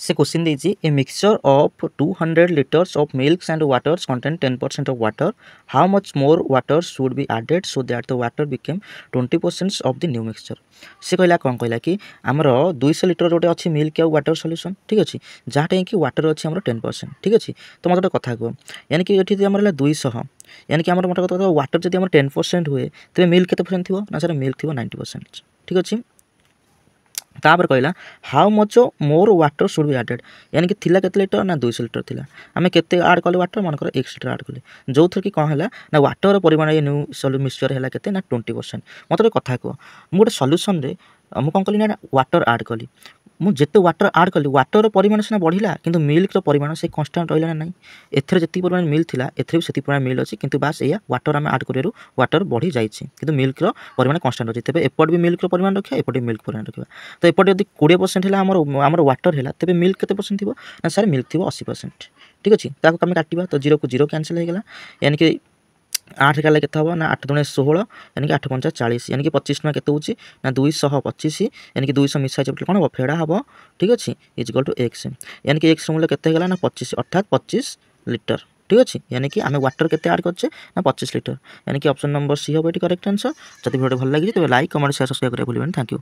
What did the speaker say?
से क्वेश्चन देछि a mixture of 200 liters of milks and waters contain 10% of water. How much more water should be added so that the water became 20% of the new mixture? से कहला कौन कहला कि आमर 200 litre गोटे अच्छी मिल्क और वाटर सॉल्यूशन ठीक अच्छे जहाँ कि वाटर अच्छी आम 10% ठीक अच्छे तो मतलब गोटे कथा कह यानी कि ये आम 200 यानी कि आम मोटा कथा वाटर जब 10% हुए तेज मिल्क के परसेंट थी ना सर मिल्क थी 90% ठीक अच्छे तापर कहला how much more water should be added यानी कि थिला केते लिटर ना 200 लिटर थिला आमे केते ऐड कले वाटर मनकर 1 लिटर ऐड कले जो थर कि कौन है ना वाटर परिमाण ये न्यू मिक्सचर है केते ना 20% मतलब कथा कह मु गोटे सॉल्यूशन रे मु कौन कली ना वाटर ऐड कली मु जिते वाटर ऐड कली वाटर परिमाण सीना बढ़िला किंतु मिल्क परिमाण से कांस्टेंट रहिला ना एथरे जति परिमाण मिल्क थिला एथरे भी सेति परिमाण मिल्क अछि किंतु बास एया वाटर आमे ऐड करिरु वाटर बढ़ी जाइछि किंतु मिल्क परिमाण कांस्टेंट अछि तबे एपट भी मिल्क परिमाण रखिया एपट भी मिल्क परिमाण रखिया तो एपट यदि 20% है आमर वाटर है तेज मिल्क केते परसेंट थी ना सर मिल्क थी 80% ठीक अच्छे ताको आम काटा तो 0 को 0 कैंसिल हो गला यानी कि 8 का केते हम ना 8 दूने 16 यानी कि 8 पंचा 40 यानी कि 25 टका केते होची ना 225 यानी कि 200 मिसा जब कोन फेड़ा हम ठीक अच्छे इक्वल टू x यानी कि x मूल्य केते गला ना 25 अर्थात 25 लिटर ठीक अच्छे यानी कि आम वाटर केते ऐड करछे ना 25 लिटर यानी कि ऑप्शन नंबर सी हम ये करेक्ट आंसर जब वीडियो भल लगी तेज लाइक कमेंट शेयर सब्सक्राइब करिया भूलिबेन थैंक यू।